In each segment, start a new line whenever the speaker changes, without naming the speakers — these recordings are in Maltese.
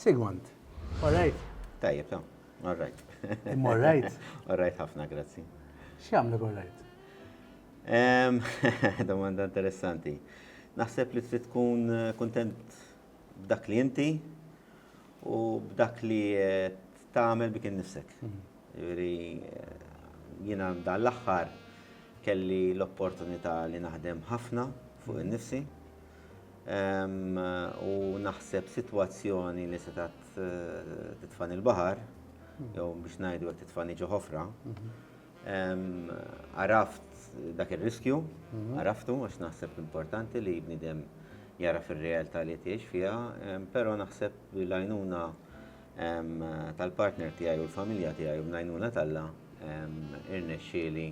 Sigmund, all right.
Tajjeb, ta' all right.
All right.
All right, ħafna, grazzi.
X'jagħmlek all right?
Domanda interessanti. Naħseb li trid tkun kuntent b'dak li inti u b'dak li tagħmel bik innifsek. Jiena dan l-aħħar kelli l-opportunità li naħdem ħafna fuq innifsi u naħseb sitwazzjoni li setat titfani l-baħar jew biex ngħidu hekk titfani ġo ħofra. Għaraft dak ir-riskju, għaraftu għax naħseb importanti li bniedem jara fir-realtà li tgħix fiha, però naħseb l-għajnuna tal-partner tiegħi u l-familja tiegħi u b'għajnuna talla irnexxieli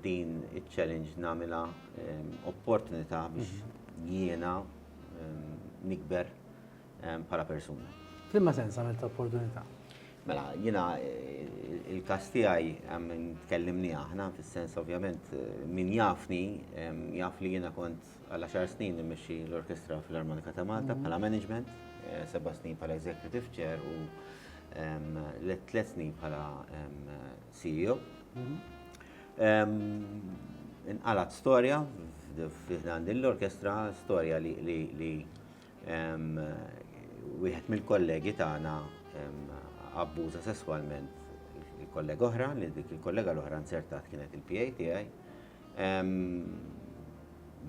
din iċ-challenge nagħmilha opportunità biex jiena nikber bħala persuna.
F'liema sens għamilt opportunità?
Mela, jiena il-każ tiegħi tkellimni aħna fis-sens ovvjament min jafni jaf li jiena kont għal 10 snin immexxi l-orkestra fil-Armonika ta' Malta bħala management, 7 snin bħala executive chair u 3 snin bħala CEO. Inqalat storja f'dan din l-orkestra, storja li wieħed mill-kollegi tagħna abbuża sesswalment il-kollega oħra, li dik il-kollega l-oħra nsertat kienet il-PA tiegħi.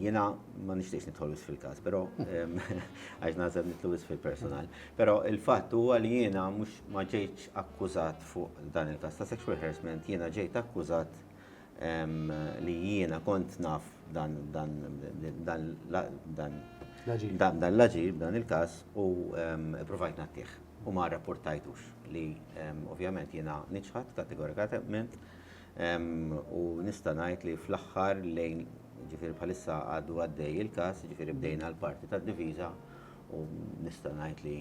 Jiena ma nixtieqx nidħol fil-każ, però għax nażel nitlu fil-personal. Però il-fatt huwa li jiena mhux ma ġejtx akkużat fuq dan il-każ ta' sexual harassment, jiena ġejt akkużat li jiena kont naf dan l-aġir b'dan il-każ u provajt nattieħ u ma rapportajtux li ovvjament jiena niċħat kategorikament u nista' ngħid li fl-aħħar lejn ġifieri bħalissa għadu għaddej il-każ, ġifieri bdejna l-parti tad-diviża u nista' ngħid li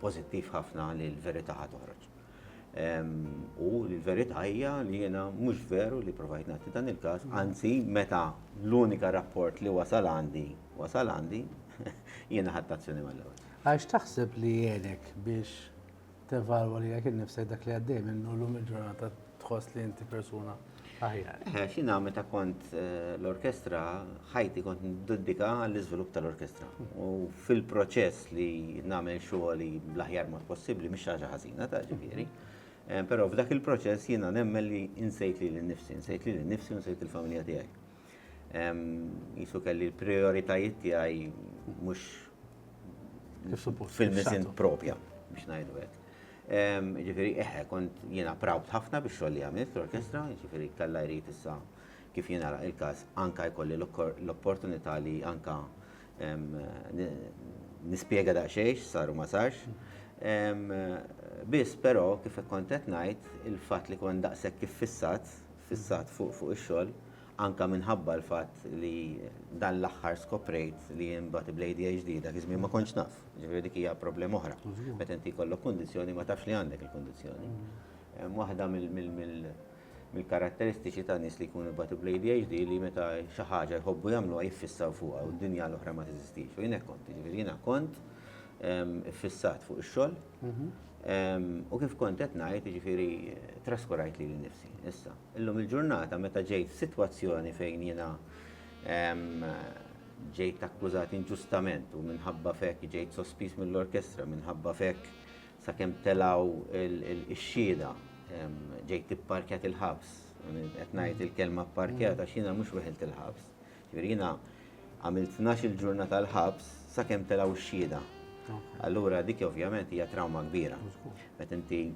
pożittiv ħafna li l-verità ħad toħroġ. U l-verità hija li jiena mhux veru li provajt nagħti dan il-każ, anzi meta l-unika rapport li wasal għandi jiena ħadd azzjoni mal-ewwel.
Għax taħseb li jgħinek biex tevalwa li jgħak innifsek dak li għaddej minn l-lum il-ġurnata tħoss li inti persuna aħjar.
Xina meta kont l-orkestra, ħajti kont niddedika għall-iżvilupp tal-orkestra. U fil-proċess li nagħmel xogħli bl-aħjar mod possibbli mhix ħaġa ħażina ta' ġifieri. Però f'dak il-proċess jiena nemmen li insejt li l-nifsi, u nsejt il-familja tiegħi. Jisu kelli l-prioritajiet tiegħi mhux fil-misin propja biex ngħidu hekk. Ġifieri kont jiena proud ħafna biex xogħol li għamilt l-orkestra, ġifieri kellha jrid issa kif jiena il-każ anke jkolli l-opportunità li anke nispjega daqsxejn x'sar u ma sarx. Biss però kif kont qed ngħid il-fatt li kont daqshekk kif fissat fuq ix-xogħol anka minħabba l-fatt li dan l-aħħar skoprejt li jimbagħad bl-ADHD dak iż-żmien ma kontx naf. Ġifieri dik hija problema oħra. Meta inti jkollok kundizzjoni ma tafx li għandek il-kundizzjoni. Waħda mill-karatteristiċi ta' nies li jkunu imbagħad bl-ADHD li meta xi ħaġa jħobbu jagħmluha jiffissaw fuqha u d-dinja l-oħra ma teżistix. U jien hekk kont, ġifieri jiena kont iffissat fuq ix-xogħol. U kif kont qed ngħid jiġifieri traskurajt li nnifsi. Issa, illum il-ġurnata meta ġejt f'sitwazzjoni fejn jiena ġejt akkużat inġustament u minħabba fek ġejt sospiż mill-orkestra, minħabba fek sakemm telgħu ix-xhieda ġejt ipparkjat il-ħabs. Qed ngħid il-kelma pparkjat għax jiena mhux weħilt il-ħabs. Ġifieri jiena għamilt 12 ġurnata l-ħabs sakemm telgħu x-xhieda. Allura dik ovvjament hija trauma kbira. Meta inti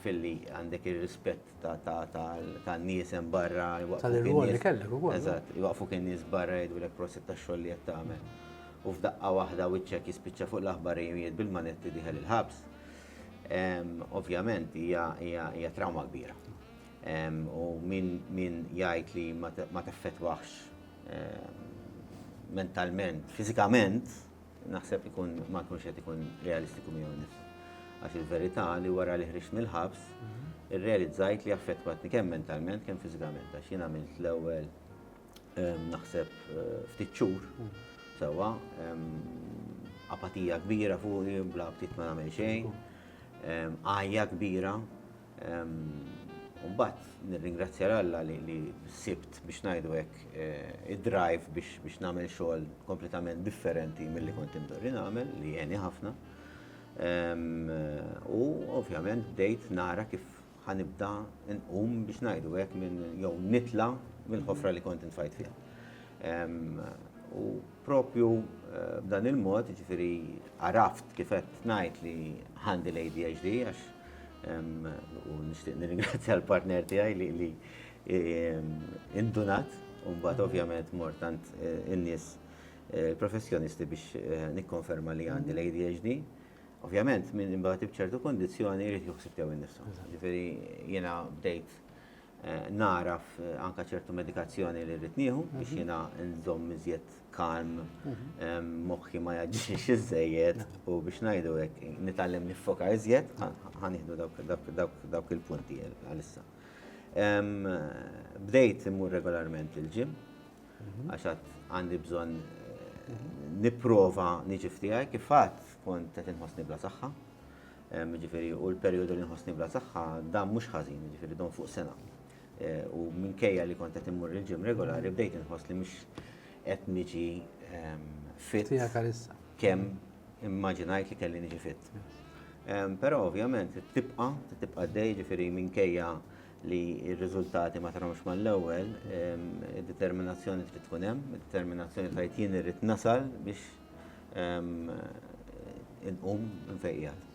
filli għandek ir-rispett tan-nies hemm barra
tal-irwol li kellek ukoll.
Eżatt, iwaqfu kien nies barra jgħidulek proset tax-xogħol li qed tagħmel. U f'daqqa waħda wiċċek jispiċċa fuq l-aħbarijiet bil-manetti diħel il-ħabs. Ovvjament hija trauma kbira. U min jgħid li ma teffettwaħx mentalment, fiżikament, naħseb ma jkunx qed ikun realistiku miegħu nnifsu. Għax il-verità li wara li ħriġt mill-ħabs, irrealizzajt li affettwatni kemm mentalment kemm fiżikament għax jien għamilt l-ewwel naħseb ftit xhur sewwa apatija kbira fuqi, bla btit ma nagħmel xejn, għajja kbira. Mbagħad nirringrazzja l-Alla li sibt biex ngħidu hekk id-drive biex nagħmel xogħol kompletament differenti milli kont imdorri nagħmel li jeni ħafna. U ovvjament bdejt nara kif ħanibda nqum biex ngħidu hekk jew nitla mill-ħofra li kont infajt fiha. U propju b'dan il-mod, ġifieri għaraft kif qed ngħid li għandi l-ADHD għax u nixtieq nirringrazzja l-partner tiegħi li indunat u mbagħad ovvjament mortant in-nies professjonisti biex nikkonferma li għandi l-ADHD. Ovvjament minn imbagħad b'ċertu kondizzjoni jrid joħsib tiegħu innifsu. Ġifieri jiena bdejt naraf anke ċertu medikazzjoni li rrid nieħu biex jiena nżomm iżjed kalm, moħħi ma jaġġiex iżejjed u biex ngħidu hekk nitgħallem niffoka iżjed ħanieħdu dawk il-punti għalissa. Bdejt immur regolarment il-ġim għax għandi bżonn nipprova niġi ftiegħi kif fatt kont qed inħossni bla saħħa. Ġifieri u l-perjodu li nħossni bla saħħa dan mhux ħażin, ġifieri don fuq sena. U minkejja li kont qed immur il-ġim regolari bdejt inħoss li mhux qed niġi fit kemm immaġinajt li kelli niġi fit. Però ovvjament tibqa' dej ġifieri minkejja li r-riżultati ma tarawx mal-ewwel, id-determinazzjoni trid tkun hemm, id-determinazzjoni tajt jien irrid nasal biex inqum nfejjaq.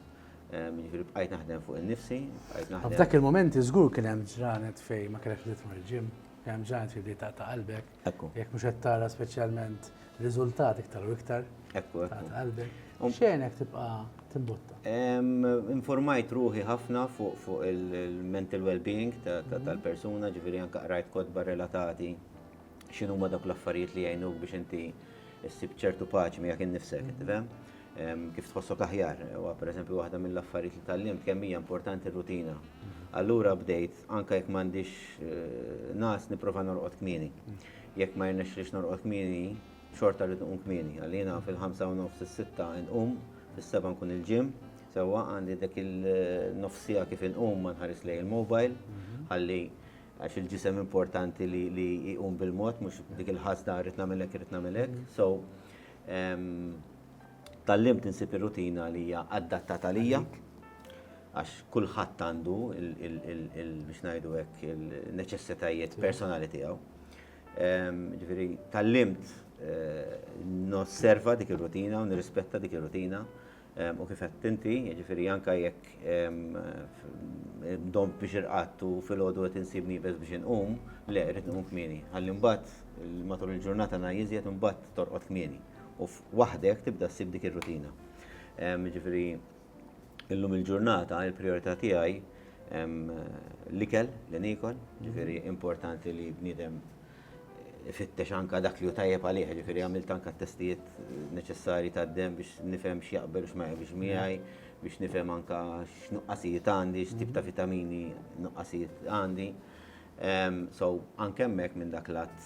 Ġifieri bqajt naħdem fuq innifsi, bqajt naħdem.
F'dak il-moment żgur kien hemm ġranet fejn ma kellekx trid tmur il-ġim, kien hemm ġranet fejn bdejt ta' qalbek. Jekk mhux qed tara speċjalment riżultati iktar u iktar ta' qalbek. X'għenek tibqa' timbotta?
Informajt ruħi ħafna fuq il-mental well-being tal-persuna, ġifieri anke qrajt kotba relatati x'inhuma dawk l-affarijiet li jgħinuk biex inti issib ċertu paċi miegħek innifsek, tifhem? Kif tħossok aħjar. Pereżempju waħda mill-affarijiet li tallimt kemm hija importanti r-rutina. Allura bdejt anke jekk m'għandix nas nipprova norqod kmieni. Jekk ma jirnexxilix norqod kmieni, xorta rrid nqum kmieni. Għalina fil-5 u nofs is-6 nqum, fis-7 nkun il-ġim, sewwa għandi dak il-nofsija kif inqum ma nħares lejn il-mobile, ħalli għax il-ġisem importanti li jqum bil-mod, mhux dik il-ħasda rrid nagħmel hekk, rrid nagħmel hekk. So tallimt insib ir-rutina li hija adattata lija għax kulħadd għandu biex ngħidu hekk il-neċessitajiet personali tiegħu. Ġifieri tallimt nosserva dik ir-rutina u nirrispetta dik ir-rutina u kif qed inti, ġifieri anke jekk dom biex irqattu fil-għodu qed insibni bes biex inqum, le rrid nqum kmieni. Ħalli mbagħad matul il-ġurnata na jiżjed imbagħad torqod kmieni. U waħdek tibda ssib dik ir-rutina. Ġifieri illum il-ġurnata il-prijorità tiegħi l-ikel li niekol, ġifieri importanti li bniedem ifittex anke dak li hu tajjeb għalih, ġifieri għamilt anke t-testijiet neċessarji tad-demm biex nifhem x'jaqbel u x'ma jaqbilx miegħi, biex nifhem anke x'nuqqasijiet għandi, x'tip ta' vitamini nuqqasijiet għandi. So anke hemmhekk minn dak lat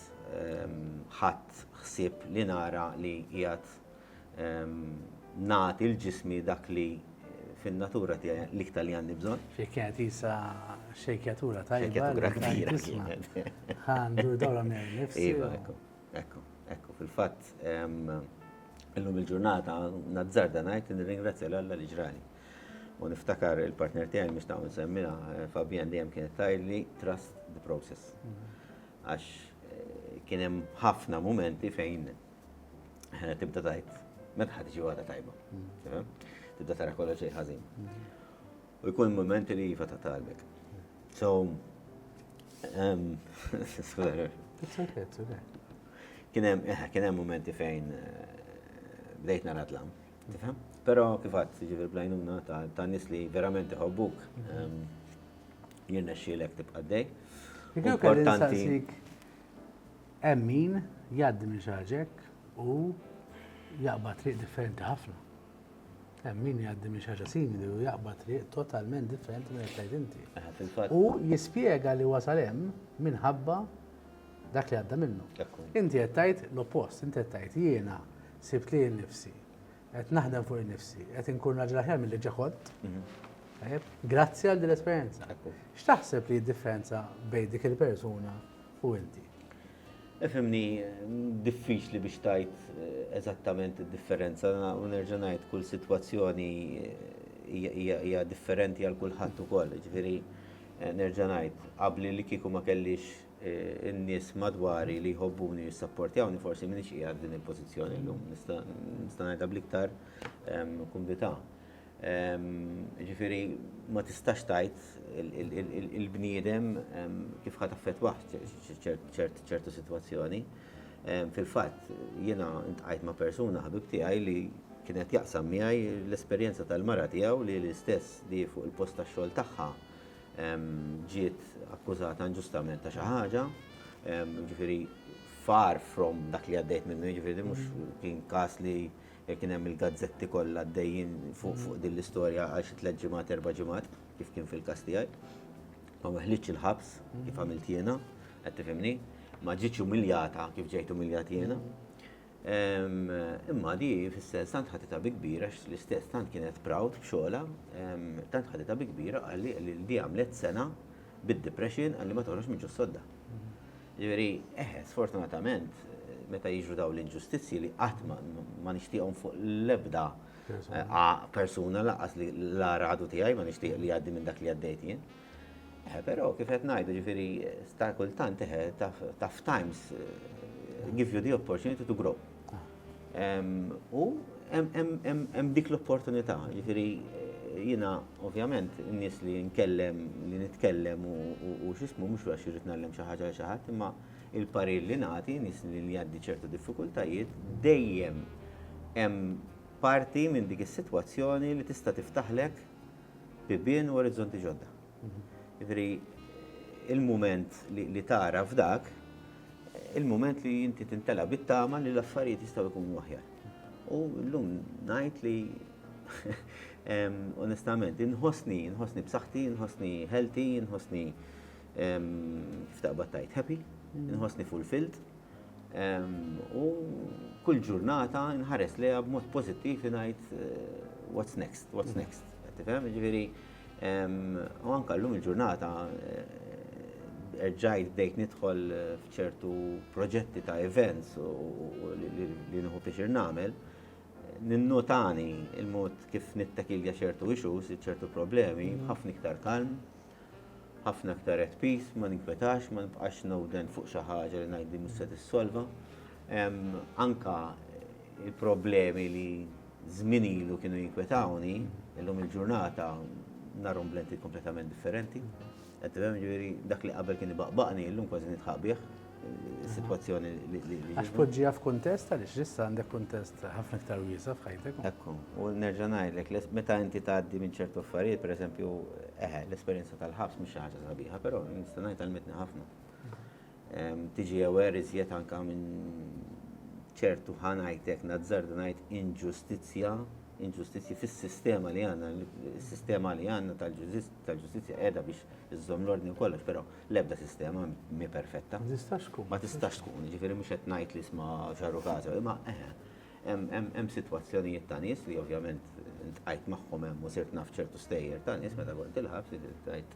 ħadd ħsieb li nara li qiegħed nagħti l-ġismi dak li fin-natura tiegħi l-iktar li għandi bżonn.
Fi kienet isa xejkjatura tajba.
Xejkjatura kbira kienet.
Ħandur dawra minn nifsi.
Iva, ekku, fil-fatt illum il-ġurnata nazzarda ngħid nirringrazzja l-Alla li ġrani. U niftakar il-partner tiegħi mhux nagħmel semmina Fabian dejjem kienet tgħidli trust the process. Għax kien hemm ħafna momenti fejn tibda tgħid meta ħadd tiġi waħda tajba. Tibda tara kollox xejn ħażin. U jkun momenti li jifa ta' talbek. So, kien hemm momenti fejn bdejt nara tlam, tifhem? Però kif għadd ġifier blajnuna ta' nies li verament iħobbuk jirnexxielek tibqa' dej.
Importanti. Hemm min jgħaddi minn xaġek u jaqbad triq differenti ħafna. Hemm min jgħaddi minn xaġa simili u jaqbad triq totalment differenti minn qed inti. U jispjega li wasal hemm minħabba dak li għadda minnu. Inti qed tgħid l-oppost, inti qed tgħid jiena sibt li nnifsi qed naħdem fuq innifsi, qed inkun raġel aħjar milli ġeħolt. Grazzi għal din l-esperjenza. X'taħseb li d-differenza bejn dik il-persuna u inti?
Ifhimni, diffiċli biex tajt eżattament id-differenza u nerġa' ngħid kull sitwazzjoni hija differenti għal kulħadd ukoll. Ġifieri nerġa' ngħid qabli li kieku ma kellix in-nies madwari li jħobbuni jissapportjawni forsi m'iniex qiegħed din il-pożizzjoni llum. Nista' ngħidha bl-iktar kumdità. Ġifieri ma tistax tajt il-bniedem kif ħadd affettwaħ ċertu sitwazzjoni. Fil-fatt jiena intqajt ma' persuna ħabib tiegħi li kienet jaqsam miegħi l-esperjenza tal-mara tiegħu li l-istess li fuq il-post tax-xogħol tagħha ġiet akkużata inġustament ta' xi ħaġa, ġifieri far from dak li għaddejt minnu, ġifieri mhux kien każ li kien hemm il-gazzetti kollha għaddejjin fuq din l-istorja għal xi 3 ġimgħat 4 ġimgħat kif kien fil-każ tiegħi. Ma meħliċ il-ħabs kif għamilt jiena, qed tifhimni, ma ġietx umiljata kif ġejt umiljat jiena. Imma di fis-sens tant ħaditha bi kbira l-istess tant kienet proud b'xogħla, tant ħaditha bi kbira qalli li di għamlet sena bid-depression qalli ma toħroġ minn ġus sodda. Ġifieri, sfortunatament meta jiġu daw l-inġustizzji li qatt ma nixtieqhom fuq l-ebda persuna laqas li l-aradu tiegħi ma nixtieq li jgħaddi minn dak li għaddejt jien. Però kif qed ngħidu ġifieri sta kultant tough times give you the opportunity to grow. U hemm dik l-opportunità, ġifieri jiena ovvjament in-nies li nitkellem u x'ismu mhux għax irid nagħlem xi ħaġa xi ħadd, imma il-parir li nagħti nies li jgħaddi ċertu diffikultajiet dejjem hemm parti minn dik is-sitwazzjoni li tista' tiftaħlek bibien u orizzonti ġodda. Ġifieri il-mument li tara f'dak, il-mument li inti tintela bit-tama li l-affarijiet jistgħu jkunu aħjar. U llum ngħid li onestament inħossni b'saħħti, inħossni healthy, inħossni kif taqbad tajt happy, inħossni fulfilled. U kull ġurnata nħares liha b'mod pożittiv li ngħid what's next. Tifhem? Ġifieri u anke llum il-ġurnata rġajt bdejt nidħol f'ċertu proġetti ta' events li nieħu biex nagħmel, ninnotani il-mod kif nittakilja ċertu issues, ċertu problemi, ħafna iktar kalm, ħafna iktar at peace, ma ninkwetax, ma nibqax nowden fuq xi ħaġa li ngħid mhux se tissolva. Anka il-problemi li żmien ilu kienu jinkwetawni, illum il-ġurnata narhom blenti kompletament differenti. Qed tifhem ġifieri dak li qabel kien ibaqbaqni illum kważi nitħaq bih is-sitwazzjoni li
Għax poġġija f'kuntest għaliex issa għandek kuntest ħafna iktar wiesa f'ħajtek.
Ekku, u nerġa' ngħidlek meta inti tgħaddi minn ċertu affarijiet, pereżempju l-esperjenza tal-ħabs mhux xi ħaġa sabiħa, però nista' ngħid għalmetni ħafna. Tiġi aware iżjed anke minn ċertu ħanajtek nazzarda ngħid inġustizzja fis-sistema li għandna, is-sistema li għandna tal-ġustizzja qiegħda biex iżżomm l-ordni kollox, però l-ebda sistema mi perfetta. Ma tistax tkun, ġifieri mhux qed ngħid li isma' xarru każa, imma hemm sitwazzjonijiet ta' nies li ovvjament intqajt magħhom hemm u sirt naf ċertu stejjer ta' nies meta kont il-ħabs li tgħid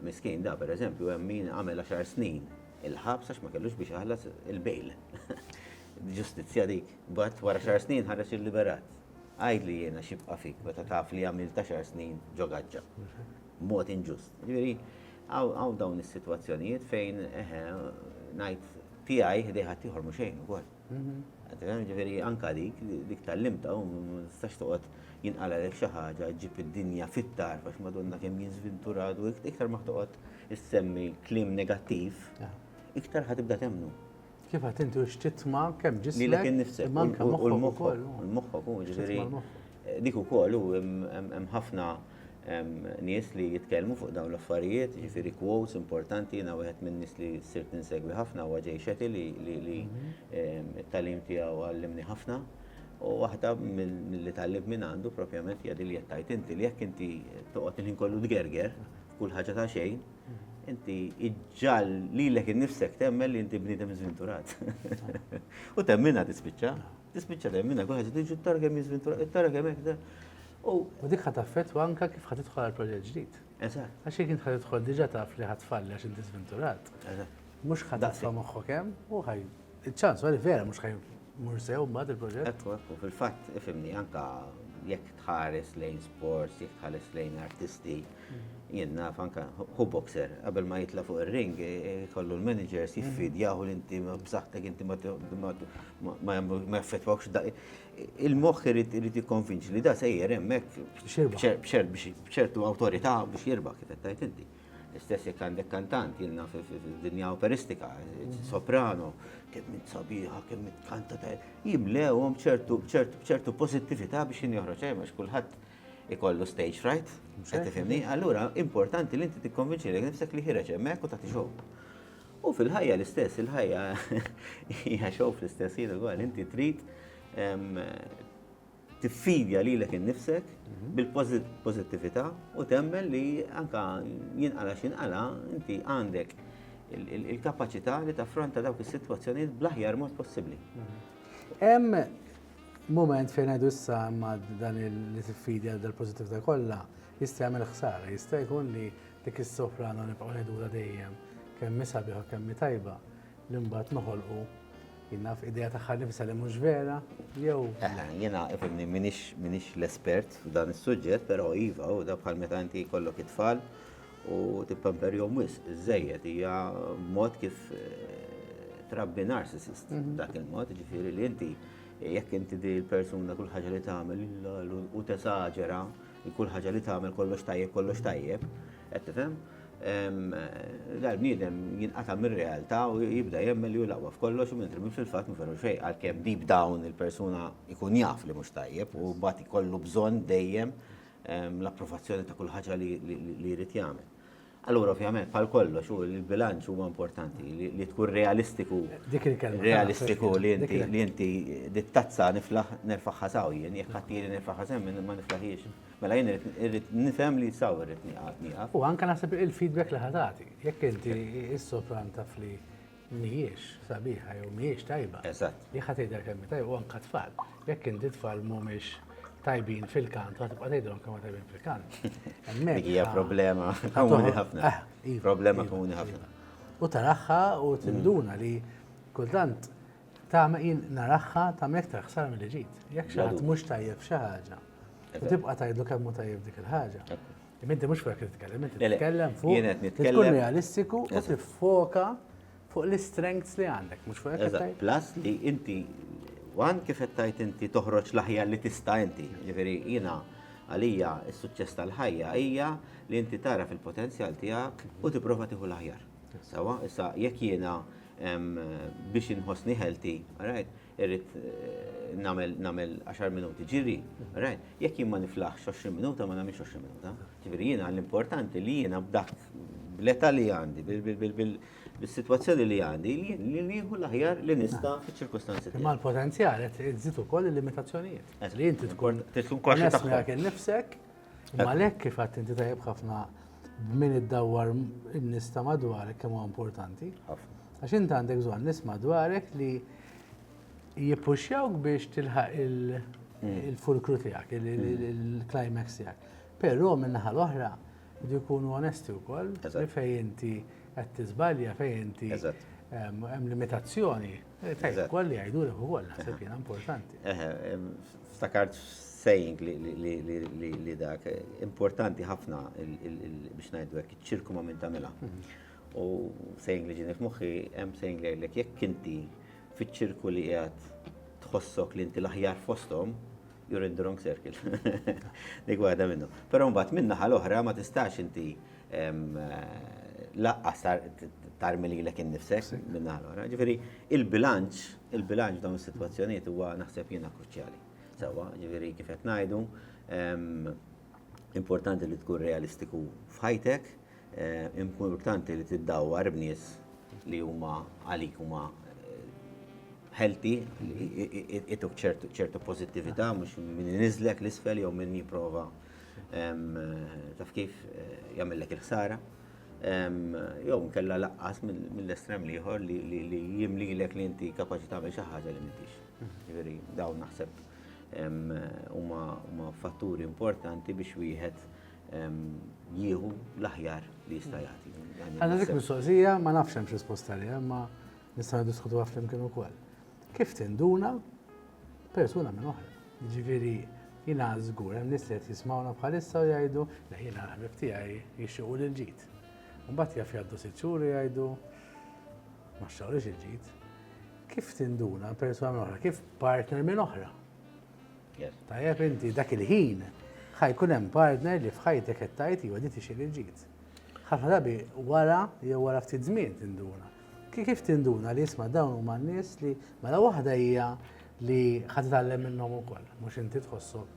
miskien da pereżempju hemm min għamel 10 snin il-ħabs għax ma kellux biex jaħlas il-bejl. Ġustizzja dik, bat wara 10 snin ħareġ il-liberat. Għajd li jiena xibqa fik, meta taf li għamilt 10 snin ġo gaġġa. Mod inġust. Ġifieri, għaw dawn is-sitwazzjonijiet fejn ngħid tiegħi dejħat ieħor mhux xejn ukoll. Ġifieri anke dik tal-limta u ma tistax toqgħod jinqalalek xi ħaġa ġib id-dinja fit-tarf għax Madonna kemm jinżvinturadu, iktar ma toqgħod issemmi kliem negattiv, iktar ħatibda temnu.
Kif għat inti x'titma' kemm ġismek?
Lilek innifsek u l-moħħok u ġifieri dik ukoll u hemm ħafna nies li jitkellmu fuq dawn l-affarijiet, ġifieri quotes importanti, jiena wieħed minn nies li sirt ninsegwi ħafna huwa Jay Shetty li t-tagħlim tiegħu għallimni ħafna. U waħda milli tgħallem minn għandu propjament hija li qed tgħid inti li jekk inti toqgħod il-ħin kollu tgerger kull ħaġa ta' xejn, inti iġġal lilek innifsek temmel li inti bniedem żventurat. U temmina tispiċċa temmina kull ħaġa tiġi tara kemm żventurat, tara kemm hekk.
U dik ħad taffettwa anke kif ħad tidħol għal proġett ġdid.
Eżatt.
Għax jekk int ħad tidħol diġà taf li ħad tfalli għax inti żventurat. Mhux ħad taqfa moħħok hemm u ħaj iċ-ċans għali vera mhux ħaj mur sew mbagħad il-proġett.
Ekku, fil-fatt ifhimni anka jekk tħares lejn sports, jekk tħares lejn artisti, jien naf anka hu boxer, qabel ma jitla fuq ir-ring, kollu l-managers jiffidjaħu l-inti b'saħħtek inti ma jaffettwawx il-moħħ irid jikkonvinċi li da sejjer hemmhekk b'ċertu awtorità biex jirbaħ kif qed tgħid inti. L-istess jekk għandek kantant, jilna fid-dinja operistika, soprano, kemm mint sabiħa, kemm mint kanta jimlewhom ċertu pożittività biex jinjoħroġ hemm għax kulħadd ikollu stage fright, qed tifhimni? Allura importanti li inti tikkonvinċi lek nifsek li ħireġ hemmhekk u tagħti show. U fil-ħajja l-istess, il-ħajja hija show fl-istess jien ukoll, inti trid tiffidja lilek innifsek bil-pożittività u temmel li anka jinqala x'inqala inti għandek il-kapaċità li taffronta dawk is-sitwazzjonijiet bl-aħjar mod possibbli.
Hemm moment fejn ngħidu issa ma' dan li tiffidja dal-pożittività kollha jista' jagħmel ħsara, jista' jkun li dik is-soprano nibqgħu ngħidula dejjem kemm sabiħa kemm tajba li mbagħad noħolqu jinnaf idea tagħha nifisha li mhux vera jew.
Jiena ifhimni minix l-espert f'dan is-suġġett, però iva u da bħal meta inti jkollok it-tfal u tippamperjhom wisq iżejjed hija mod kif trabbi narcissist dak il-mod, ġifieri li inti jekk inti di l-persuna kull ħaġa li tagħmel u tesaġera, kull ħaġa li tagħmel kollox tajjeb, qed tifhem? Dal-bniedem jinqata' mir-realtà u jibda jemmel li hu laqwa f'kollox u mentri fil-fatt ma veru xejn għalkemm deep down il-persuna jkun jaf li mhux tajjeb u mbagħad ikollu bżonn dejjem l-approvazzjoni ta' kull ħaġa li jrid jagħmel. Allura ovvjament bħal kollox il-bilanċ huwa importanti li tkun realistiku li inti dit-tazza nerfaħħa saw jien jekk ħadd nerfaħħa semm ma niflaħiex. Mela jien irrid nifhem li saw irrid nieqaf.
U anke naħseb il-feedback li ħatati. Jekk inti is-sopran taf li mhijiex sabiħa jew mhijiex tajba.
Eżatt.
Jekk ħadd tgħidha kemm tajba u anke tfal. Jekk inti tfal mhumiex tajbin fil-kant, u tibqa' tgħidhom kemm tajbin fil-kant.
Dik hija problema komuni ħafna. Problema komuni ħafna.
U taraħħa u tinduna li kultant tagħmel naraħħa tagħmel aktar ħsara milli ġid. Jekk xi ħadd mhux tajjeb xi ħaġa. U tibqa' tgħidlu kemm hu tajjeb dik il-ħaġa. Inti mhux fuq titkellem, inti titkellem fuq tkun realistiku u tiffoka fuq l-strengths li għandek, mhux fuq
hekk. Plus li inti kif qed tgħid inti toħroġ l-aħjar li tista' inti. Ġifieri jiena għalija s-suċċess tal-ħajja hija li inti tara fil-potenzjal tiegħek u tipprova tieħu l-aħjar. Sewa, issa jekk jiena biex inħossni healthy, irrid nagħmel 10 minuti ġiri, jekk jien ma niflaħx 20 minuta ma nagħmilx 20 minuta. Ġifieri jiena l-importanti li jiena b'dak bl-età li għandi, bis-sitwazzjoni li għandi, li jieħu l-aħjar li nista' fiċ-ċirkostanzi.
Imma l-potenzjal qed iżid ukoll il-limitazzjonijiet. Li inti tkun konxi tagħhom innifsek, imma lek kif qatt inti tajjeb ħafna min iddawwar in-nies ta' madwarek kemm huwa importanti. Għax inti għandek bżonn nies madwarek li jippuxjawk biex tilħaq il-fulkru tiegħek, il-climax tiegħek. Però min-naħa l-oħra jkunu onesti wkoll li fejn inti qed tiżbalja fejn inti hemm limitazzjoni. Tajjeb ukoll li jgħidulek ukoll naħseb jiena importanti.
Ftakart saying li dak importanti ħafna biex ngħidu hekk iċ-ċirku ma' min tagħmilha. U saying li ġieni f'moħħi hemm saying lejlek jekk inti fiċ-ċirku li qiegħed tħossok li inti l-aħjar fosthom, you're in the wrong circle. Dik waħda minnu. Però mbagħad min-naħa l-oħra ma tistax inti laqqas tarmi lilek innifsek min-naħa l-oħra. Ġifieri il-bilanċ dawn is-sitwazzjonijiet huwa naħseb jiena kruċjali. Sewwa, ġifieri kif qed ngħidu, importanti li tkun realistiku f'ħajtek, importanti li tiddawwar b'nies li huma għalik huma healthy, ituk ċertu pożittività, mhux min iniżlek l-isfel jew min jipprova taf kif jagħmellek il-ħsara. jew kella laqqas mill-estrem liħor li jimli lek li inti kapaċi tagħmel xi ħaġa li m'intix. Ġifieri dawn naħseb huma fatturi importanti biex wieħed jieħu l-aħjar li jista' jagħti.
Għandna dik mistoqsija ma nafx hemm risposta li ma nistgħu niddiskutuha flimkien ukoll. Kif tinduna persuna minn oħra? Jiġifieri jiena żgur hemm nies li qed jismawna bħalissa u jgħidu la jiena l-ħbib tiegħi jixtiequ lil ġid. Mbagħad jaf jgħaddu sitt xhur jgħidu ma xtaqlux il-ġid. Kif tinduna persuna minn oħra? Kif partner minn oħra? Tajjeb inti dak il-ħin ħajkun hemm partner li f'ħajtek qed tgħid iwa di tixtieq il-ġid. Ħafna drabi wara jew wara ftit żmien tinduna. Kif tinduna li jisma' dawn huma n-nies li mela waħda hija li ħadd titgħallem minnhom ukoll, mhux inti tħossok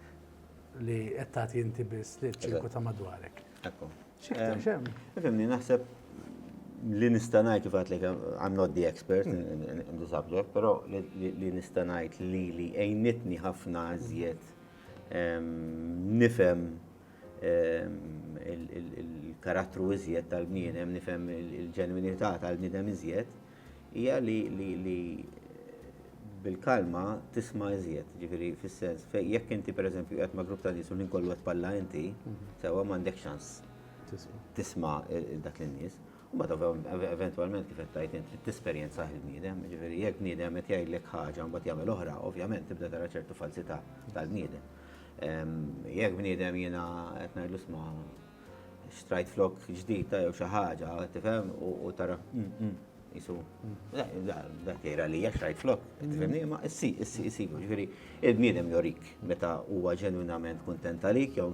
li qed tagħti inti biss li ċirku ta' madwarek.
Ekku.
X'iktar xemm?
Ifhimni naħseb li nista' ngħid kif għadlek I'm not the expert in the subject, però li nista' ngħid li għejnitni ħafna iżjed nifhem il-karattru iżjed tal-bniedem, nifhem il-ġenwinità tal-bniedem iżjed, hija li bil-kalma tisma' iżjed, ġifieri fis-sens jekk inti pereżempju qed ma' grupp ta' nies u ninkollu qed balla inti, sewwa m'għandek ċans tisma' dak lin-nies. U mbagħad eventwalment kif qed tgħid inti tesperjenza il-bniedem, ġifieri jekk bniedem qed jgħidlek ħaġa mbagħad jagħmel oħra, ovvjament tibda tara ċertu falsità tal-bniedem. Jekk bniedem jiena qed ngħidlu isma' xtrajt flok ġdid ta' jew xi ħaġa, tifhem u tara jisu dak jgħira li xtrajt flok, tifhemni ma issibu, ġifieri il-bniedem jorik meta huwa ġenwinament kuntent għalik jew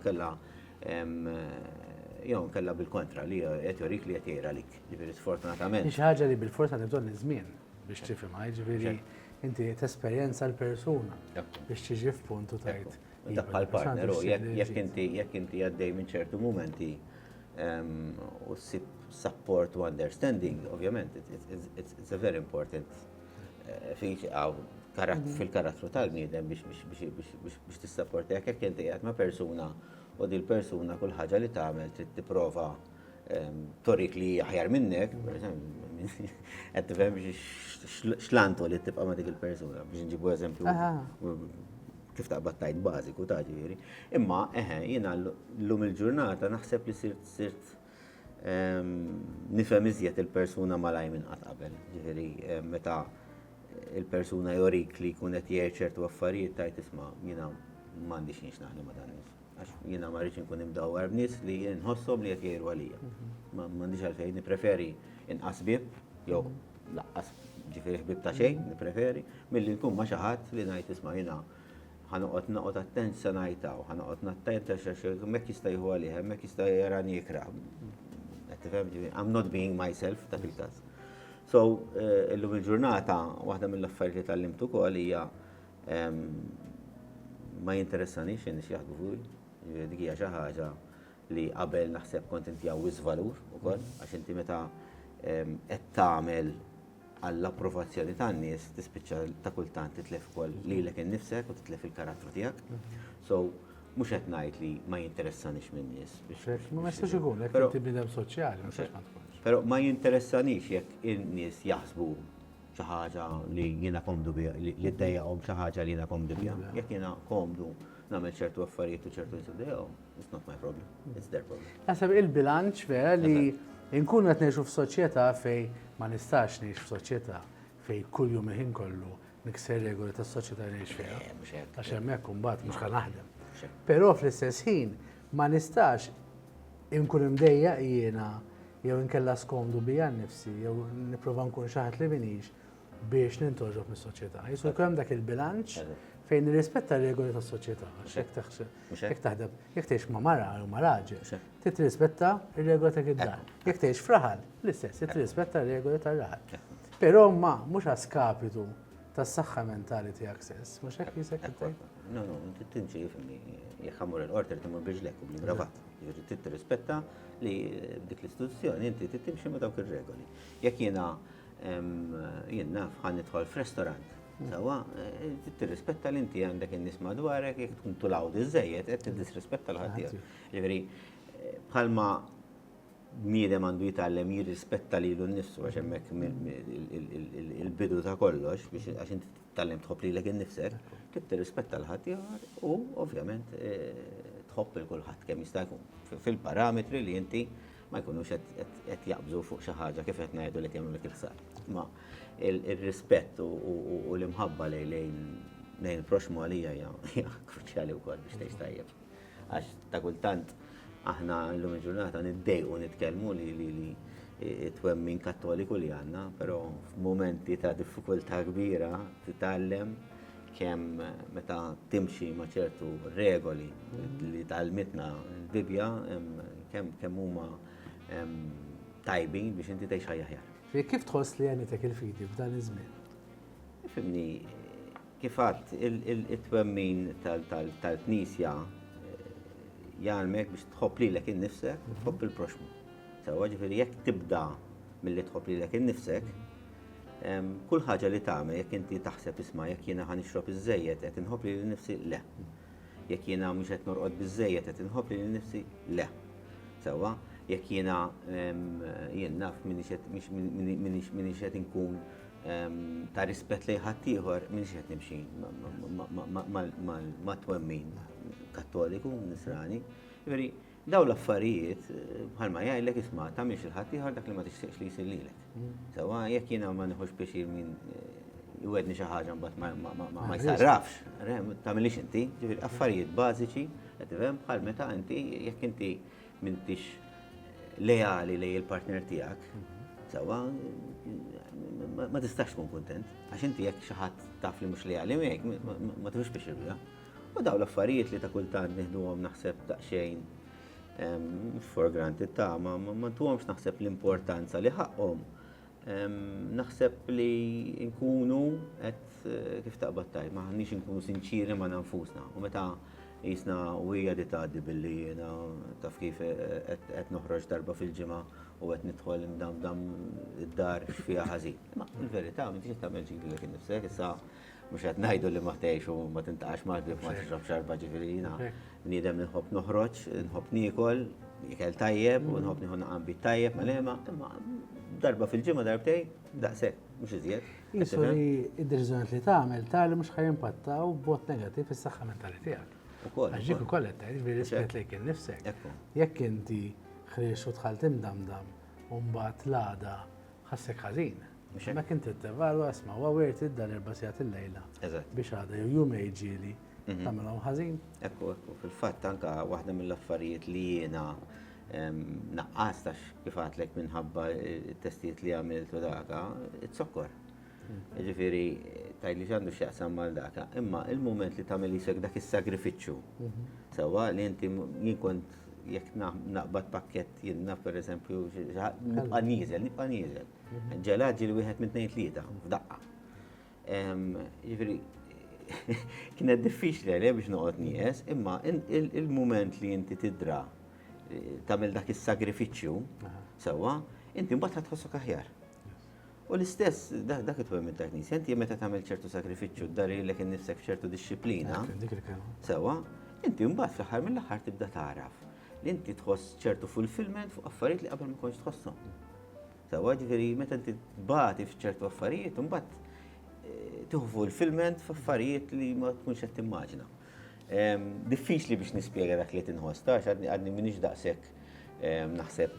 nkella bil-kontra li qed jorik li qed jgħira lik. Ġifieri sfortunatament.
Xi ħaġa li bil-forsa nibżgħu żmien biex tifhimha, ġifieri inti tesperjenza l-persuna biex tiġi f'puntu tgħid.
Dak bħal-partner, jekk inti għaddej minn ċertu mumenti u ssib support u understanding, ovvjament, it's a very important fil-karattru tal-bniedem biex tissapporti jekk inti qiegħed ma' persuna u di l-persuna kull ħaġa li tagħmel trid tipprova torik li aħjar minnek, qed tifhem x'lantu li tibqa' ma' dik il-persuna biex nġibu eżempju kif taqbad tajt bażiku ta' ġifieri. Imma jiena llum il-ġurnata naħseb li sirt nifhem iżjed il-persuna malaj minn qatt qabel. Ġifieri meta il-persuna jorik li jkun qed jgħid ċertu affarijiet tajt isma' jiena m'għandix nix naħdem ma' dan nies. Għax jiena ma rridx inkun imdawwar b'nies li nħosshom li qed jgħidu għalija. M'għandix għalfejn nippreferi inqas ħbieb jew laqqas ġifieri ħbieb ta' xejn nippreferi milli nkun ma' xi ħadd li ngħid isma' jiena ħanoqgħod attent se ngħidtaw, ħanoqgħod nattent għax hemmhekk jista' jieħu għalih, hemmhekk jista' jarani jikra. Qed tifhem I'm not being myself dak il-każ. So illum il-ġurnata waħda mill-affarijiet li tallimt ukoll hija ma jinteressanix in nies jaħdmu fuqi. Dik hija xi ħaġa li qabel naħseb kont inti jawwiż valur ukoll għax inti meta qed tagħmel għall-approvazzjoni tan-nies tispiċċa ta' kultant titlef ukoll lilek innifsek u titlef il-karattru tiegħek. So mhux qed ngħid li ma jinteressanix min-nies.
Ma jistax ikun hekk inti bniedem soċjali ma ma tkunx.
Però ma jinteressanix jekk in-nies jaħsbu xi ħaġa li jiena komdu biha, li ddejjaqhom xi ħaġa li jiena komdu biha. Jekk jiena komdu nagħmel ċertu affarijiet u ċertu nisibdejhom, it's not my problem, it's their problem.
Naħseb il-bilanċ vera li nkunu qed ngħixu f'soċjetà fejn ma nistax ngħix f'soċjetà fejn kull jum il-ħin kollu nikser regoli tas-soċjetà li ngħix fiha. Għax hemmhekk imbagħad mhux ħa naħdem. Però fl-istess ħin ma nistax inkun imdejjaq jiena jew inkella skomdu bija nnifsi jew nipprova nkun xi ħadd li minix biex nintoġob mis-soċjetà. Jisu jkun hemm dak il-bilanċ fejn nirrispetta r-regoli tas-soċjetà. Jekk taħdem, jekk tgħix ma' mara u ma' raġel, trid tirrispetta r-regoli ta' id-dar. Jekk tgħix f'raħal, l-istess, trid tirrispetta r-regoli tar-raħal. Però ma mhux għaskapitu tas-saħħa mentali tiegħek stess, mhux hekk jisek tgħid.
No, tinġi jekk ħammur il-qorti timur biex u bli bravat. Jiġri trid tirrispetta li dik l-istituzzjoni inti trid timxi ma' dawk ir-regoli. Jekk jien naf ħan nidħol f'restorant. Sawa, tirrispetta li inti għandek in-nies madwarek, jekk tkun tulawd iżejjed, qed tiddisrispetta l-ħadd tiegħek. Ġifieri bħalma bniedem għandu jitgħallem jirrispetta lilu nnifsu għax hemmhekk il-bidu ta' kollox biex għax inti titgħallem tħobb lilek innifsek, trid tirrispetta l-ħadd ieħor u ovvjament tħobb il kulħadd kemm jista' jkun fil-parametri li inti ma jkunux qed jaqbżu fuq xi ħaġa kif qed ngħidu li jagħmlu lek il-ħsar. Ma il-rispett u l-imħabba lejn il-proxmu għalija hija kruċjali wkoll biex tgħix tajjeb. Għax ta' kultant aħna l-lum il-ġurnata niddejqu nitkellmu li twemmin kattoliku li għandna, però f'momenti ta' diffikultà kbira titgħallem kemm meta timxi ma' ċertu regoli li tgħallmitna l-Bibja kemm huma tajbin biex inti tgħix ħajja aħjar.
Kif tħoss li għanitek il-fidi f'dan iż-żmien?
Ifhimni, kif għadt it-twemmin tal-Knisja jgħalmek biex tħobb lilek innifsek u tħobb il-proxmu. Sewa ġifieri jekk tibda milli tħobb lilek innifsek, kull ħaġa li tagħmel jekk inti taħseb isma' jekk jiena ħanixrob iż-żejjed qed inħobb lili nnifsi le. Jekk jiena mhux qed norqod biż-żejjed qed inħobb lili nnifsi le. Sewa jekk jiena jien naf minix qed inkun ta' rispett lejn ħadd ieħor minix qed nimxi ma' twemmin kattoliku, nisrani. Veri, daw l-affarijiet, bħalma jgħidlek isma' tagħmilx il-ħadd ieħor dak li ma tixtieqx li jsir lilek. Sewa jekk jiena ma nieħux biex min iwedni xi ħaġa mbagħad ma jsarrafx, tagħmilix inti, ġifieri affarijiet bażiċi, qed tifhem bħal meta inti jekk inti m'intix lejali lejn il-partner tiegħek, sewa ma tistax tkun kuntent, għax inti jekk xi ħadd taf li mhux lejali miegħek ma tifux biex irbiha. U daw l-affarijiet li ta' kultant nieħduhom naħseb daqsxejn for granted ta' ma ntuhomx naħseb l-importanza li ħaqhom. Naħseb li nkunu qed kif taqbad tajt, ma ħanniex inkunu sinċiri ma' nfusna. U meta jisna u hija di tgħaddi billi jiena taf kif qed noħroġ darba fil-ġimgħa u qed nidħol imdamdam id-dar x'fiha ħażin. Ma l-verità m'intix qed tagħmel ġibilek innifsek issa mux għed najdu li ma tgħix u ma tintaqax mal-bib ma tixrob xarba ġifieri jiena bniedem nħobb noħroġ, nħobb niekol, ikel tajjeb u nħobb nieħu naqambi tajjeb ma lema, imma darba fil-ġimgħa darbtejn daqshekk, mhux iżjed.
Jisu li id-deċiżjoni li tagħmel tali mhux ħajimpattaw b'mod negattiv fis-saħħa mentali tiegħek. Għax dik ukoll qed tgħid bir-rispett lejn innifsek. Jekk inti ħriex u dħalt imdamdam u mbagħad l-għada ħassek ħażin. Ma kien tittevalwa asma' huwa wirt id-dar 4 sigħat il-lejla biex għada jew jum ġieli tagħmelhom ħażin.
Ekku, fil-fatt anke waħda mill-affarijiet li jiena naqqastax kif għadlek minħabba t-testijiet li għamilt u daka, it-sokkor. Ġifieri tgħidli x'għandu x'jaqsam mal daka, imma il-mument li tagħmel isek dak is-sagrifiċċju. Sewwa li inti jien kont jekk naqbad pakkett jiena pereżempju nibqa' nieżel. Ġelad ġieli wieħed minn 2-3 f'daqqa. Ġifieri kienet diffiċli għalija biex noqgħod nieqes, imma il-mument li inti tidra tagħmel dak is-sagrifiċċju sewwa, inti mbagħad tħossok aħjar. U l-istess dak it-twemmin ta' knisja, inti meta tagħmel ċertu sagrifiċċju ddarilek innifsek f'ċertu dixxiplina. Sewwa, inti mbagħad fl-aħħar mill-aħħar tibda taraf li inti tħoss ċertu fulfillment fuq affarijiet li qabel ma kontx tħosshom. Sewwa ġifieri meta inti tbagħti f'ċertu affarijiet imbagħad tieħu fulfillment f'affarijiet li ma tkunx qed timmaġina. Diffiċli biex nispjega dak li tinħoss, għadni m'iniex daqshekk naħseb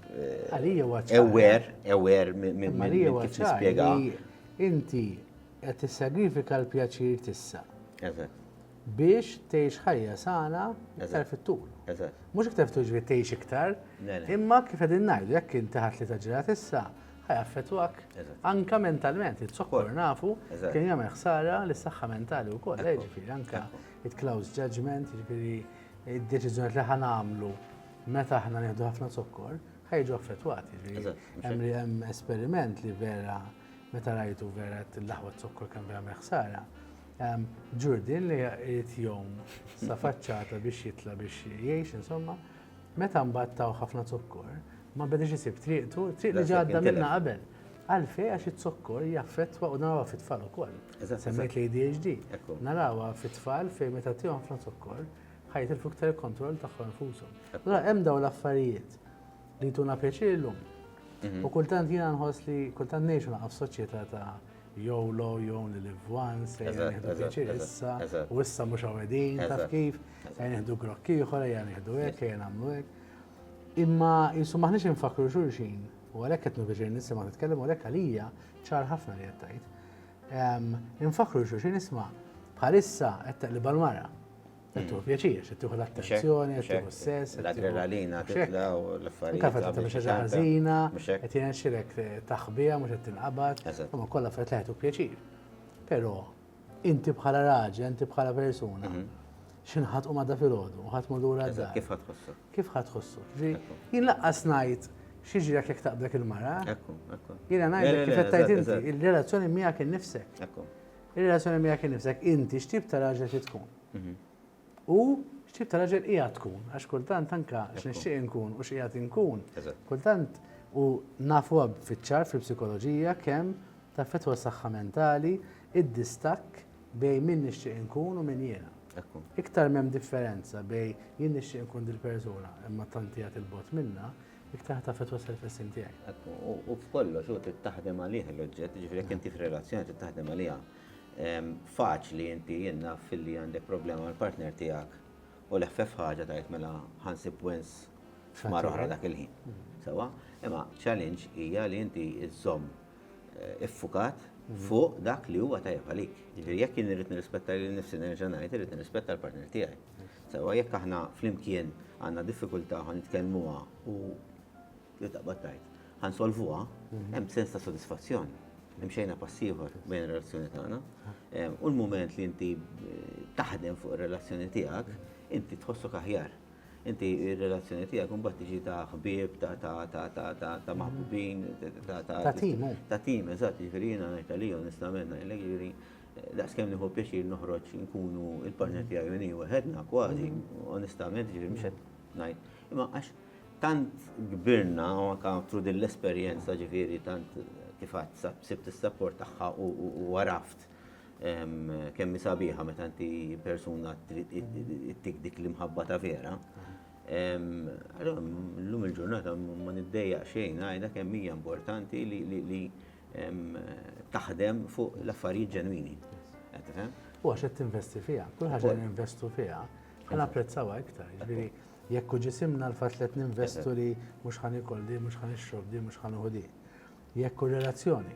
aware minn kif nispjega.
Inti qed tissagrifika l-pjaċir tissa. Biex tgħix ħajja sana iktar fit-tul. Mhux iktar fit-tul ġifieri tgħix iktar, imma kif qegħdin ngħidu jekk inti ħadd li taġġilha issa ħajaffettwak anke mentalment. It-sokkor nafu kien jagħmel ħsara lis-saħħa mentali wkoll. Ġifieri anke it-close judgment, ġifieri id-deċiżjoni li ħanagħmlu meta aħna nieħdu ħafna sokkor ħajġu affettwati. Hemm esperiment li vera meta rajtu vera l-aħwa sokkor kemm vera meħsara. Ġurdin li jrid jom sa faċċata biex jitla biex jgħix, insomma, meta mbattaw ħafna sokkor, ma bedex isib triqtu, triq li ġadda minna qabel. Għalfej għax it-sokkor jaffettwa u narawha fit-tfal ukoll. Semmejt li ADHD. Narawha fit-tfal fejn meta tihom ħafna sokkor ħajtilfu iktar il-kontroll tagħhom infushom. Allura hemm dawn l-affarijiet. li tuna pjaċir l-lum. U kultant jiena nħoss li kultant ngħixu naqgħu f'soċjetà ta' YOLO, you only live once, nieħdu pjaċir issa, u issa mhux għawedin, taf kif, nieħdu grokki ieħor, nieħdu hekk, nagħmlu hekk. Imma jisu maħniex infakru xulxin, u għalhekk qed nibġi nisimgħu nitkellem u għalhekk għalija ċar ħafna li qed tgħid. Infakru xulxin isma' bħalissa qed taqlib għall-mara. Qed tieħu pjaċir, qed tieħu l-attenzjoni, qed tieħu s-sess.
L-adrenalina titla u l-affarijiet.
Anke qed tagħmel xi ħaġa ħażina, qed jinxilek taħbija mhux qed tinqabad, imma kollha qed tagħtu pjaċir. Però inti bħala raġel, inti bħala persuna, x'inħadd u madda filgħodu u ħadd lura d-dar.
Kif ħadd tħossu?
Kif ħadd tħossu? Jien laqqas ngħid x'jiġri jekk taqblek il-mara. Jiena ngħidlek kif qed tgħid inti, il-relazzjoni miegħek innifsek. Il-relazzjoni miegħek innifsek inti x'tip ta' raġel trid tkun. U x'tip ta' raġel qiegħed tkun, għax kultant anke x'nixtieq inkun u x'qiegħed inkun. Kultant u nafu fiċ-ċar fil-psikoloġija kemm taffettwa s-saħħa mentali id-distakk bejn min nixtieq inkun u min jiena. Iktar m'hemm differenza bejn jien nixtieq inkun dil-persuna imma tant qiegħed il-bot minnha, iktar taffettwa self-esteem tiegħek.
U f'kollox u trid taħdem għalih l-oġġett, ġifieri jekk inti f'relazzjoni trid taħdem għaliha. Faċli inti jenna fil-li għandek problema mal-partner tiegħek u l-ħfef ħaġa tajt mela ħansib wens mar oħra dak il-ħin. Sewa, imma challenge hija li inti iżżomm iffukat fuq dak li huwa tajjeb għalik. Ġifieri jekk jien irrid nirrispetta lil nifsi nerġa' ngħid irrid nirrispetta l-partner tiegħi. Sewa jekk aħna flimkien għandna diffikultà ħan nitkellmuha u taqbad tajt ħansolvuha, hemm sens ta' sodisfazzjoni. Imxejna passiħor bejn ir-relazzjoni tagħna. U l-mument li inti taħdem fuq ir-relazzjoni tiegħek, inti tħossok aħjar. Inti ir-relazzjoni tiegħek imbagħad tiġi ta' ħbieb, ta' maħbubin,
ta' tim.
Ta' tim, eżatt, jiġifieri jiena ngħid għalih onestament ngħidlek jiġifieri daqskemm nieħu pjaċir noħroġ nkunu il-partner tiegħi u nie waħedna kważi, onestament jiġifieri mhux qed ngħid. Imma għax tant gbirna u anke through din l-esperjenza ġifieri tant kif għad sibt is-support tagħha u għaraft kemm sabiħa meta inti persuna tik dik li mħabba ta' vera. Llum il-ġurnata ma niddejjaq xejn ngħidha kemm hija importanti li taħdem fuq l-affarijiet ġenwini.
U għax qed tinvesti fiha, kull ħaġa li ninvestu fiha, napprezzawha iktar. Jiġifieri jekk ġisimna l-fatt li qed ninvestu li mhux ħanikol di, mhux ħanixrob di, mhux ħanieħu di. Jekk relazzjoni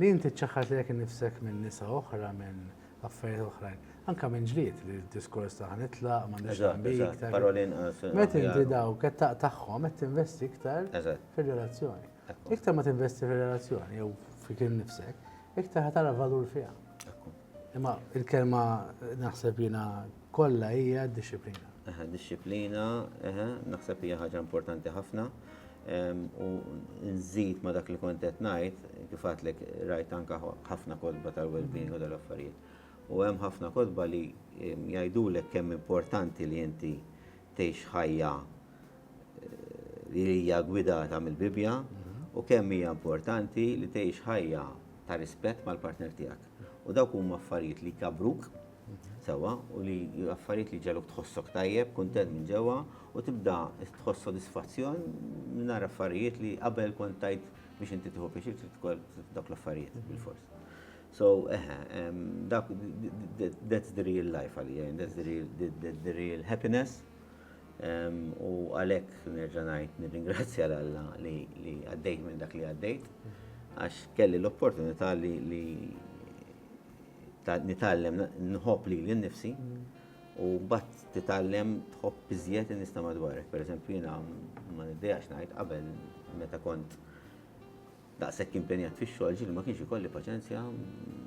li inti ċaħħat li jekk nifsek minn nisa oħra, minn affarijiet oħrajn, anke minn ġlied li d-diskors ta' ħanitlaq, m'għandix għambik.
Parolin
Meta inti dawk qed tagħhom qed tinvesti iktar fir-relazzjoni. Iktar ma tinvesti fir-relazzjoni jew fik innifsek, iktar ħatara valur fiha. Imma il-kelma naħseb jiena kollha hija d-disciplina.
Disciplina, naħseb hija ħaġa importanti ħafna. U nżid ma dak li kont qed ngħid, kif għadlek rajt anke ħafna kodba tal-well-being u tal-affarijiet. U hemm ħafna kodba li jgħidulek kemm importanti li inti tgħix ħajja li hija gwidata mill-Bibja u kemm hija importanti li tgħix ħajja ta' rispett mal-partner tiegħek. U dawk huma affarijiet li kabruk sewa u li affarijiet li ġaluk tħossok tajjeb, kuntent minn ġewwa u tibda tħoss sodisfazzjon minn affarijiet li qabel kont tajt biex inti tieħu pjaċir trid dak l-affarijiet bil-fors. So, that's the real life għalija, that's the real happiness. U għalhekk nerġa' ngħid nirringrazzja l-Alla li għaddejt minn dak li għaddejt għax kelli l-opportunità li nitgħallem nħobb li l-nifsi u mbagħad titgħallem tħobb iżjed in-nies ta' madwarek. Pereżempju jiena ma niddejjax ngħid qabel meta kont daqshekk impenjat fix-xogħol ġieli ma kienx ikolli paċenzja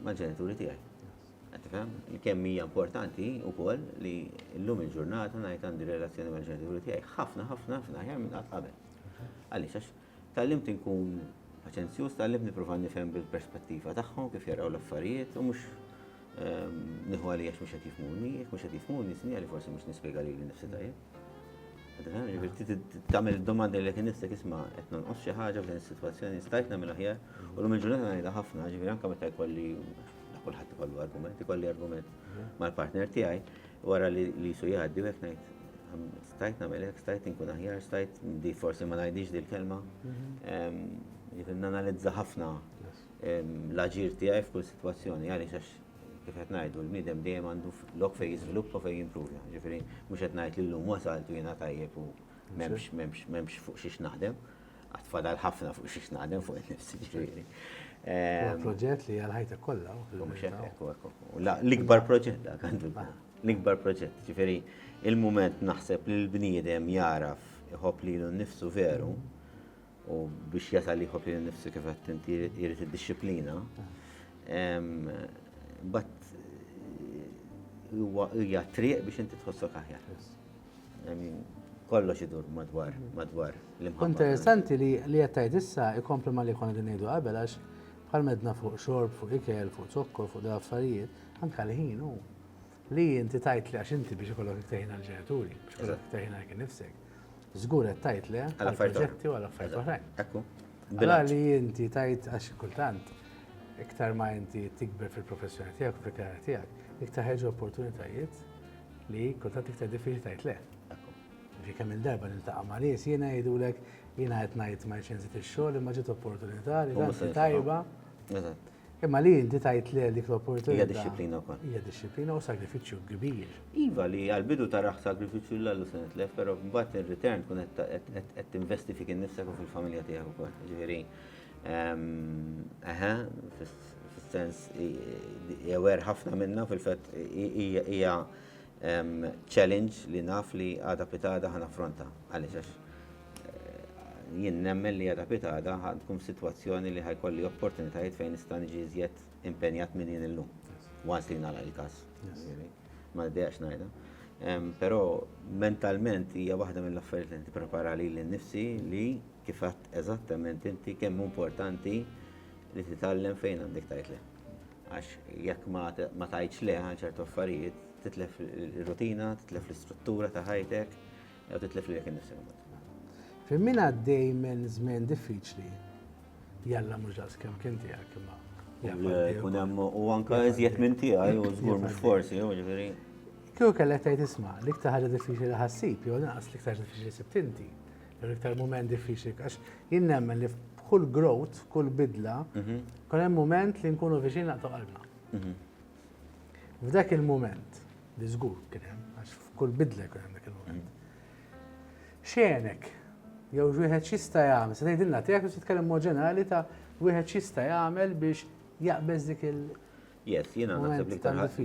mal-ġenituri tiegħi. Qed tifhem? Kemm hija importanti wkoll li llum il-ġurnata ngħid għandi relazzjoni mal-ġenituri tiegħi ħafna aħjar minn qatt qabel. Għaliex għax tallimt inkun paċenzjuż, tallimt nipprova nifhem bil-perspettiva tagħhom kif jaraw l-affarijiet u mhux nieħu għalija mhux qed jifhmuni, jekk mhux qed jifhmuni sinjali forsi mhux nispjega lili nnifsi tajjeb. Tagħmel id-domanda li nifsek isma' qed nonqos xi ħaġa f'din is-sitwazzjoni stajt nagħmel aħjar u llum il-ġurnata ngħidha ħafna, ġifieri anke meta jkolli kulħadd ikollu argument mal-partner tiegħi wara li su jgħaddi u hekk ngħid stajt namelek, stajt nkun aħjar, stajt di forsi ma najdix di l-kelma. Jifin nanalizza ħafna l-aġir tiegħi f'kull situazzjoni, għaliex għax kif qed ngħidu l-bniedem dejjem għandu lok fejn jiżviluppa fejn jimprovja. Ġifieri mhux qed ngħid li llum wasalt u jiena tajjeb u m'hemmx fuq xiex naħdem, għad fadal ħafna fuq xiex naħdem fuq innifsi ġifieri.
Proġett li għal-ħajta kollha.
L-ikbar proġett dak għandu l-ikbar proġett. Ġifieri il-mument naħseb li l-bniedem jaraf iħobb lilu nnifsu veru u biex jasal li jħobb lilu nnifsu kif qed inti jrid id-disciplina. But hija triq biex inti tħossok aħjar. Kollox idur madwar l-imħabba.
Interessanti li qed tgħid issa ikompli ma li konna din ngħidu qabel għax bħal medna fuq xorb, fuq ikel, fuq zokkor, fuq affarijiet, anke l-ħin hu li inti tajt li għax inti biex ikollok iktar ħin għall-ġenituri, biex ikollok iktar ħin għal nifsek. Żgur qed tajt le għall-proġetti u għall-affarijiet oħrajn.
Ekku.
Allora li inti tajt għax kultant iktar ma inti tikber fil-professjoni tiegħek u fil-karriera tiegħek, iktar ħeġu opportunitajiet li kultant iktar diffiċli tajt le. Ġi kemm il-darba niltaqa' ma' nies jiena jgħidulek jiena qed ngħid ma ċenżit ix-xogħol imma ġiet opportunità li tanti tajba. Imma li inti tajt le dik l-opportunità.
Hija disciplina wkoll.
Hija disciplina u sagrifiċċju kbir.
Iva li għal-bidu taraħ sagrifiċċju l-għallu se nitlef, però mbagħad in-return tkun qed tinvesti fik innifsek u fil-familja tiegħek ukoll. Ġifieri fis-sens jewer ħafna minnha fil-fatt hija challenge li naf li għada pitada ħana fronta. Għaliex għax jien nemmen li għada pitada tkun situazzjoni li ħajkolli opportunitajiet fejn nista' niġi iżjed impenjat minn jien illum. Once li nagħlaq il-każ. Ma dejjax ngħidha. Però mentalment hija waħda mill-affarijiet li nipprepara lili nnifsi li kif għadt eżattament inti kemm importanti li titgħallem fejn għandek tajt le. Għax jekk ma tajtx le għal ċertu affarijiet titlef il-rutina, titlef l-istruttura ta' ħajtek, jew titlef li jekk innifsek.
Fin min għaddej minn żmien diffiċli, jalla mhux daqs kemm kien tiegħek imma.
Kun hemm u anke iżjed minn tiegħi u żgur mhux forsi, ġifieri.
Kieku kellek tgħid isma' l-iktar ħaġa diffiċli li ħassib jew inqas l-iktar diffiċli sibt inti. Jew l-iktar mument diffiċli għax jien nemmen li f'kull growth, f'kull bidla, kien hemm mument li nkunu viċin naqtu qalbna. F'dak il-mument li żgur kien hemm għax f'kull bidla kien hemm dak il-mument. X'għenek jew wieħed x'jista' jagħmel, se tgħidilna tiegħek u titkellem mod ġenerali ta' wieħed x'jista' jagħmel biex jaqbeż dik il-
Yes, jiena naħseb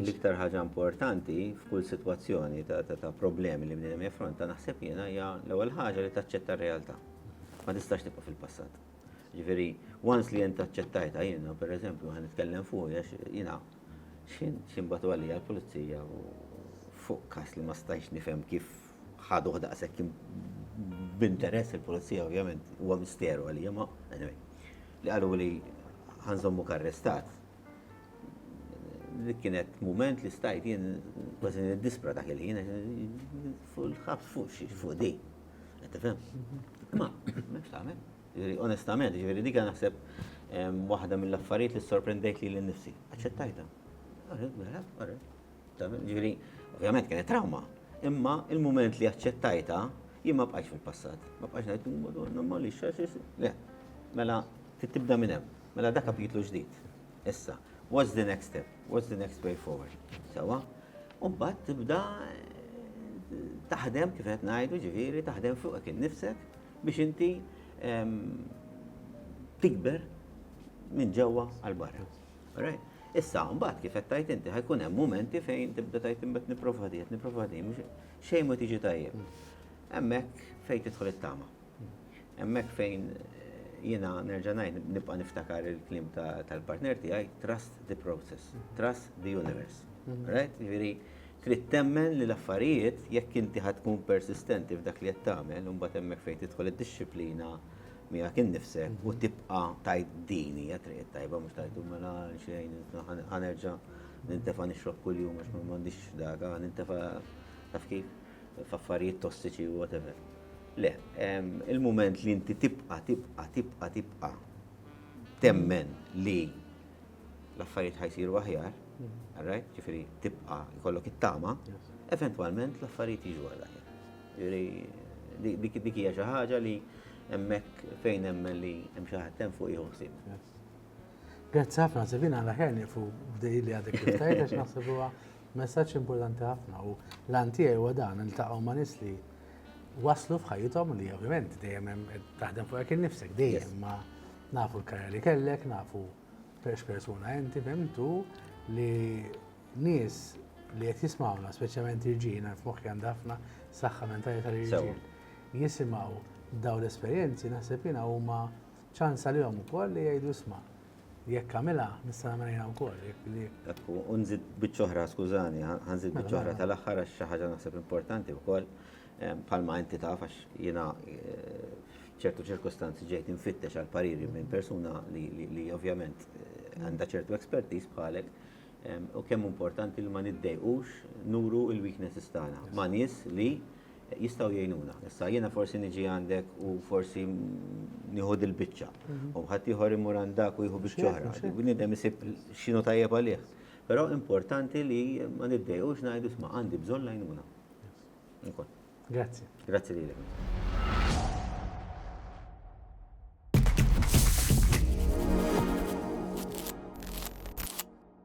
l-iktar ħaġa importanti f'kull sitwazzjoni ta' problemi li bniedem jaffronta naħseb jiena hija l-ewwel ħaġa li taċċetta r-realtà. Ma tistax tibqa' fil-passat. Ġifieri, once li jien taċċettajta jiena pereżempju ħan nitkellem fuq jiena x'inbagħtu għalija l-pulizija u fuq każ li ma stajx nifhem kif ħaduh daqshekk b'interess il-pulizija ovvjament huwa misteru għalija ma anyway. Li qalu li ħanżommu karrestat. Dik kienet mument li stajt jien kważi niddispra dak il-ħin fuq il-ħabs fuq di. Qed tifhem? Ma m'hemmx tagħmel. Onestament, ġifieri dik naħseb waħda mill-affarijiet li sorprendejt li l-nifsi. Aċċettajta. Ġifieri, ovvjament kienet trauma. Imma il-mument li aċċettajta jien ma bqajx fil-passat. Ma bqajx ngħid Madonna ma lix le. Mela tibda minn hemm. Mela dak kapitlu ġdid. Issa, what's the next step? What's the next way forward? Sewa? U mbagħad tibda taħdem kif qed ngħidu ġifieri taħdem fuqek innifsek biex inti tikber minn ġewwa għal barra. Issa mbagħad kif qed tgħid inti ħajkun hemm mumenti fejn tibda tgħid imbagħad nipprova di mhux xejn ma tiġi tajjeb. Hemmhekk fejn tidħol it-tama. Hemmhekk fejn jiena nerġa' ngħid nibqa' niftakar il-kliem tal-partner tiegħi trust the process, trust the universe. Right? Jiġifieri trid temmen li l-affarijiet jekk inti ħad tkun persistenti f'dak li qed tagħmel u mbagħad hemmhekk fejn tidħol id-disciplina miegħek innifsek u tibqa' tajt dini hija triq tajba mhux tajtu mela xejn ħanerġa' nintefa' nixrob kuljum għax m'għandix dak nintefa' taf kif f'affarijiet tossiċi u whatever. Le, il-moment li inti tibqa' temmen li l-affarijiet ħajsiru aħjar, ġifieri tibqa' jkollok it-tama, eventwalment l-affarijiet jiġu għal aħjar. Dik hija xi ħaġa li hemmhekk fejn hemm li hemm xi ħadd hemm fuq ħsieb.
Grazzi ħafna, Sabina, għalla ħjar nifu b'dej li għadek kiftajt, għax naħseb huwa messaġġ importanti ħafna u l-antijaj huwa dan il-taqgħu ma' nies li waslu f'ħajjithom li ovvjament dejjem hemm taħdem fuq hekk innifsek dejjem ma nafu l-karja li kellek, nafu persuna inti fehmtu li nies li qed jismawna, speċjalment irġiel, f'moħħi għandha ħafna saħħa mentali tal-irġiel, jisimgħu daw l-esperjenzi naħseb jiena huma ċans għalihom ukoll li jgħidu isma' jekk għamilha nista' nagħmilha wkoll.
Ekku, unżid biċ-ċoħra, skużani, ħanżid biċ-ċoħra tal-aħħar għax xi ħaġa naħseb importanti wkoll bħalma inti taf għax jiena ċertu ċirkostanzi ġejt infittex għal pariri minn persuna li ovvjament għandha ċertu expertise bħalek u kemm importanti li ma niddejqux nuru il-weaknesses tagħna ma' nies li jistgħu jgħinuna. Issa jiena forsi niġi għandek u forsi nieħu il-biċċa u ħadd ieħor imur għandak u jieħu biċ-ċoħra. Bniedem isib x'inhu tajjeb għalih. Però importanti li ma niddejqux ngħidu isma' għandi bżonn l-għajnuna.
Grazzi.
Grazzi lilek.